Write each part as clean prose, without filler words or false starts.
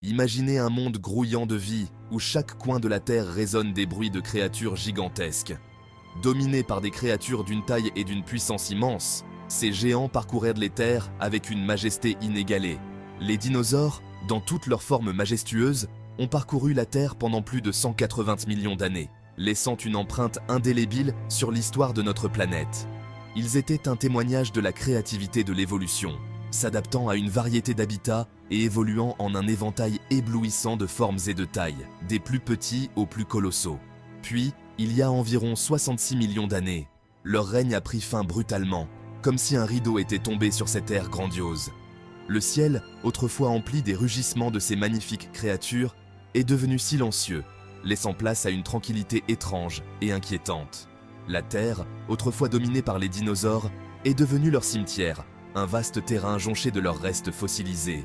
Imaginez un monde grouillant de vie, où chaque coin de la Terre résonne des bruits de créatures gigantesques. Dominés par des créatures d'une taille et d'une puissance immense, ces géants parcourèrent les terres avec une majesté inégalée. Les dinosaures, dans toutes leurs formes majestueuses, ont parcouru la Terre pendant plus de 180 millions d'années, laissant une empreinte indélébile sur l'histoire de notre planète. Ils étaient un témoignage de la créativité de l'évolution, s'adaptant à une variété d'habitats et évoluant en un éventail éblouissant de formes et de tailles, des plus petits aux plus colossaux. Puis, il y a environ 66 millions d'années, leur règne a pris fin brutalement, comme si un rideau était tombé sur cette ère grandiose. Le ciel, autrefois empli des rugissements de ces magnifiques créatures, est devenu silencieux, laissant place à une tranquillité étrange et inquiétante. La Terre, autrefois dominée par les dinosaures, est devenue leur cimetière, un vaste terrain jonché de leurs restes fossilisés.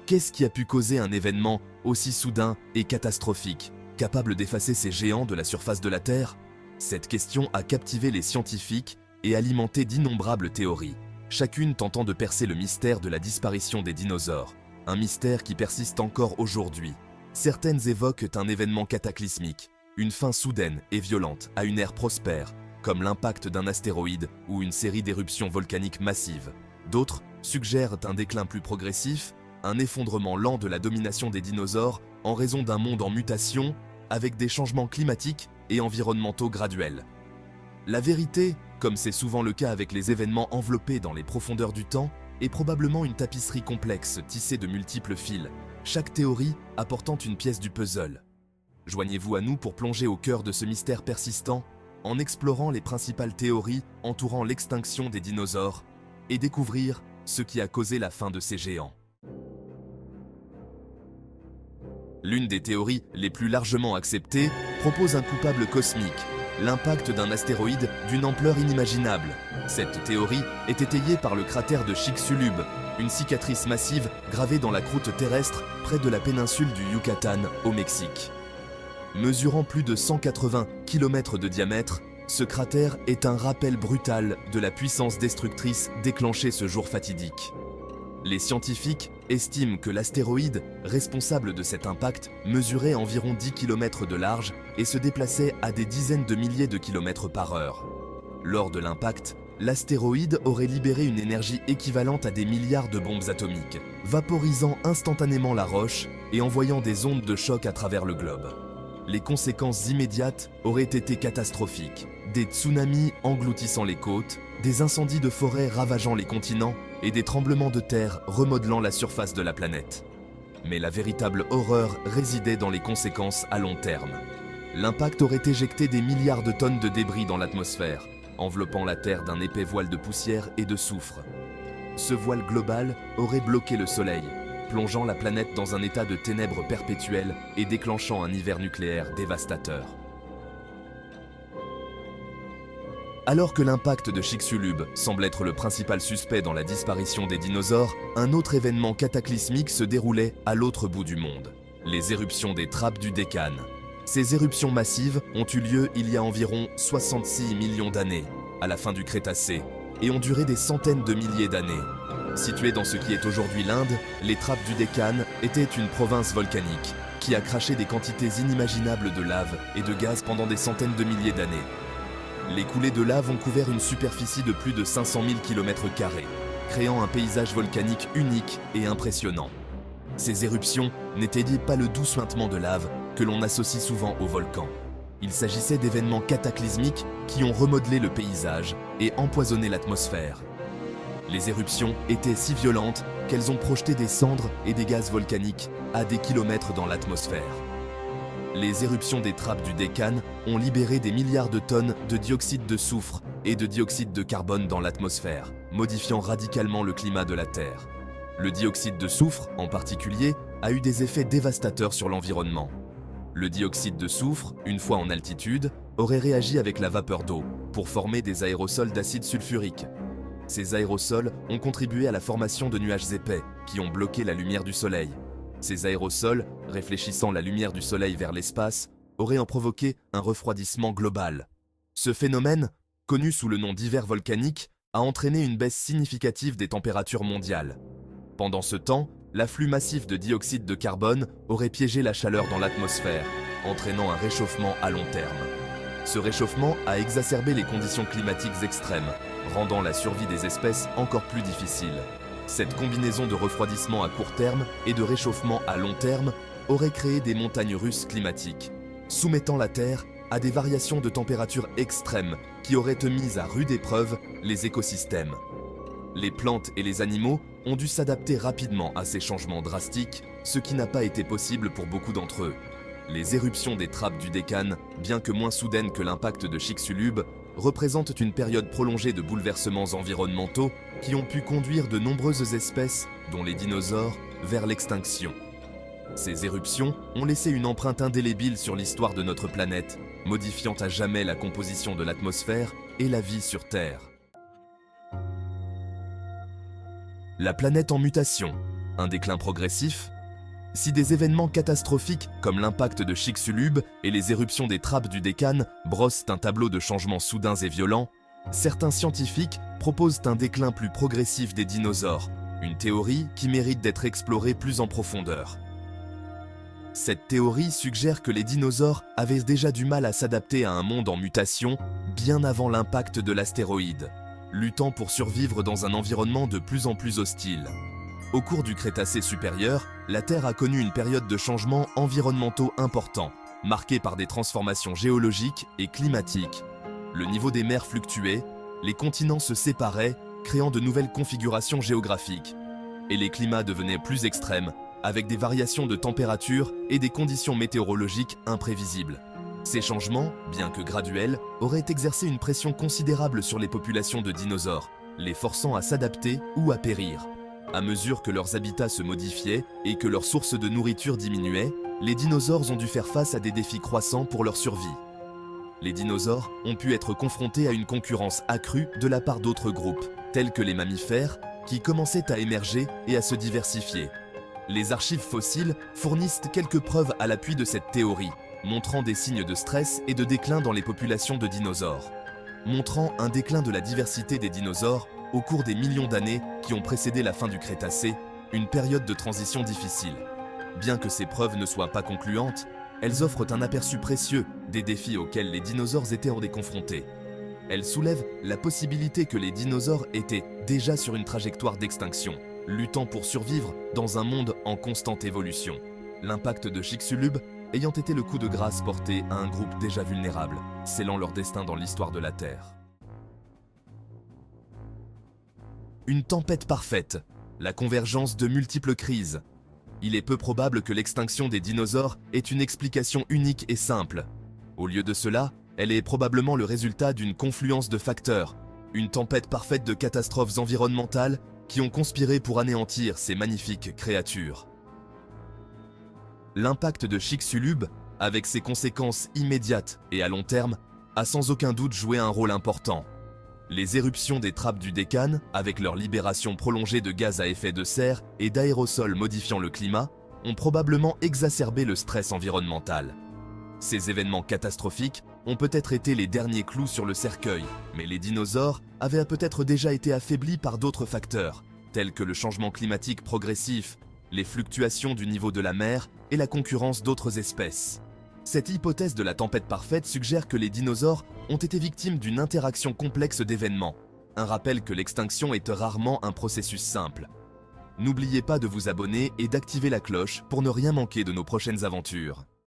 Qu'est-ce qui a pu causer un événement aussi soudain et catastrophique, capable d'effacer ces géants de la surface de la Terre? Cette question a captivé les scientifiques et alimenté d'innombrables théories, chacune tentant de percer le mystère de la disparition des dinosaures, un mystère qui persiste encore aujourd'hui. Certaines évoquent un événement cataclysmique, une fin soudaine et violente à une ère prospère, comme l'impact d'un astéroïde ou une série d'éruptions volcaniques massives. D'autres suggèrent un déclin plus progressif, un effondrement lent de la domination des dinosaures en raison d'un monde en mutation, avec des changements climatiques et environnementaux graduels. La vérité, comme c'est souvent le cas avec les événements enveloppés dans les profondeurs du temps, est probablement une tapisserie complexe tissée de multiples fils, chaque théorie apportant une pièce du puzzle. Joignez-vous à nous pour plonger au cœur de ce mystère persistant, en explorant les principales théories entourant l'extinction des dinosaures et découvrir ce qui a causé la fin de ces géants. L'une des théories les plus largement acceptées propose un coupable cosmique, l'impact d'un astéroïde d'une ampleur inimaginable. Cette théorie est étayée par le cratère de Chicxulub, une cicatrice massive gravée dans la croûte terrestre près de la péninsule du Yucatan au Mexique. Mesurant plus de 180 km de diamètre, ce cratère est un rappel brutal de la puissance destructrice déclenchée ce jour fatidique. Les scientifiques estiment que l'astéroïde, responsable de cet impact, mesurait environ 10 km de large et se déplaçait à des dizaines de milliers de kilomètres par heure. Lors de l'impact, l'astéroïde aurait libéré une énergie équivalente à des milliards de bombes atomiques, vaporisant instantanément la roche et envoyant des ondes de choc à travers le globe. Les conséquences immédiates auraient été catastrophiques. Des tsunamis engloutissant les côtes, des incendies de forêt ravageant les continents et des tremblements de terre remodelant la surface de la planète. Mais la véritable horreur résidait dans les conséquences à long terme. L'impact aurait éjecté des milliards de tonnes de débris dans l'atmosphère, enveloppant la Terre d'un épais voile de poussière et de soufre. Ce voile global aurait bloqué le Soleil, plongeant la planète dans un état de ténèbres perpétuelles et déclenchant un hiver nucléaire dévastateur. Alors que l'impact de Chicxulub semble être le principal suspect dans la disparition des dinosaures, un autre événement cataclysmique se déroulait à l'autre bout du monde, les éruptions des trappes du Deccan. Ces éruptions massives ont eu lieu il y a environ 66 millions d'années, à la fin du Crétacé, et ont duré des centaines de milliers d'années. Située dans ce qui est aujourd'hui l'Inde, les trappes du Deccan étaient une province volcanique qui a craché des quantités inimaginables de lave et de gaz pendant des centaines de milliers d'années. Les coulées de lave ont couvert une superficie de plus de 500 000 km², créant un paysage volcanique unique et impressionnant. Ces éruptions n'étaient pas le doux suintement de lave que l'on associe souvent au volcan. Il s'agissait d'événements cataclysmiques qui ont remodelé le paysage et empoisonné l'atmosphère. Les éruptions étaient si violentes qu'elles ont projeté des cendres et des gaz volcaniques à des kilomètres dans l'atmosphère. Les éruptions des trappes du Deccan ont libéré des milliards de tonnes de dioxyde de soufre et de dioxyde de carbone dans l'atmosphère, modifiant radicalement le climat de la Terre. Le dioxyde de soufre, en particulier, a eu des effets dévastateurs sur l'environnement. Le dioxyde de soufre, une fois en altitude, aurait réagi avec la vapeur d'eau pour former des aérosols d'acide sulfurique. Ces aérosols ont contribué à la formation de nuages épais qui ont bloqué la lumière du Soleil. Ces aérosols, réfléchissant la lumière du Soleil vers l'espace, auraient en provoqué un refroidissement global. Ce phénomène, connu sous le nom d'hiver volcanique, a entraîné une baisse significative des températures mondiales. Pendant ce temps, L'afflux massif de dioxyde de carbone aurait piégé la chaleur dans l'atmosphère, entraînant un réchauffement à long terme. Ce réchauffement a exacerbé les conditions climatiques extrêmes, rendant la survie des espèces encore plus difficile. Cette combinaison de refroidissement à court terme et de réchauffement à long terme aurait créé des montagnes russes climatiques, soumettant la Terre à des variations de température extrêmes qui auraient mis à rude épreuve les écosystèmes. Les plantes et les animaux ont dû s'adapter rapidement à ces changements drastiques, ce qui n'a pas été possible pour beaucoup d'entre eux. Les éruptions des trappes du Deccan, bien que moins soudaines que l'impact de Chicxulub, représentent une période prolongée de bouleversements environnementaux qui ont pu conduire de nombreuses espèces, dont les dinosaures, vers l'extinction. Ces éruptions ont laissé une empreinte indélébile sur l'histoire de notre planète, modifiant à jamais la composition de l'atmosphère et la vie sur Terre. La planète en mutation, un déclin progressif. Si des événements catastrophiques comme l'impact de Chicxulub et les éruptions des trappes du Deccan brossent un tableau de changements soudains et violents, certains scientifiques proposent un déclin plus progressif des dinosaures, une théorie qui mérite d'être explorée plus en profondeur. Cette théorie suggère que les dinosaures avaient déjà du mal à s'adapter à un monde en mutation bien avant l'impact de l'astéroïde, luttant pour survivre dans un environnement de plus en plus hostile. Au cours du Crétacé supérieur, la Terre a connu une période de changements environnementaux importants, marquée par des transformations géologiques et climatiques. Le niveau des mers fluctuait, les continents se séparaient, créant de nouvelles configurations géographiques. Et les climats devenaient plus extrêmes, avec des variations de température et des conditions météorologiques imprévisibles. Ces changements, bien que graduels, auraient exercé une pression considérable sur les populations de dinosaures, les forçant à s'adapter ou à périr. À mesure que leurs habitats se modifiaient et que leurs sources de nourriture diminuaient, les dinosaures ont dû faire face à des défis croissants pour leur survie. Les dinosaures ont pu être confrontés à une concurrence accrue de la part d'autres groupes, tels que les mammifères, qui commençaient à émerger et à se diversifier. Les archives fossiles fournissent quelques preuves à l'appui de cette théorie, montrant des signes de stress et de déclin dans les populations de dinosaures. Montrant un déclin de la diversité des dinosaures au cours des millions d'années qui ont précédé la fin du Crétacé, une période de transition difficile. Bien que ces preuves ne soient pas concluantes, elles offrent un aperçu précieux des défis auxquels les dinosaures étaient confrontés. Elles soulèvent la possibilité que les dinosaures étaient déjà sur une trajectoire d'extinction, luttant pour survivre dans un monde en constante évolution. L'impact de Chicxulub ayant été le coup de grâce porté à un groupe déjà vulnérable, scellant leur destin dans l'histoire de la Terre. Une tempête parfaite, la convergence de multiples crises. Il est peu probable que l'extinction des dinosaures ait une explication unique et simple. Au lieu de cela, elle est probablement le résultat d'une confluence de facteurs, une tempête parfaite de catastrophes environnementales qui ont conspiré pour anéantir ces magnifiques créatures. L'impact de Chicxulub, avec ses conséquences immédiates et à long terme, a sans aucun doute joué un rôle important. Les éruptions des trappes du Deccan, avec leur libération prolongée de gaz à effet de serre et d'aérosols modifiant le climat, ont probablement exacerbé le stress environnemental. Ces événements catastrophiques ont peut-être été les derniers clous sur le cercueil, mais les dinosaures avaient peut-être déjà été affaiblis par d'autres facteurs, tels que le changement climatique progressif, les fluctuations du niveau de la mer et la concurrence d'autres espèces. Cette hypothèse de la tempête parfaite suggère que les dinosaures ont été victimes d'une interaction complexe d'événements, un rappel que l'extinction est rarement un processus simple. N'oubliez pas de vous abonner et d'activer la cloche pour ne rien manquer de nos prochaines aventures.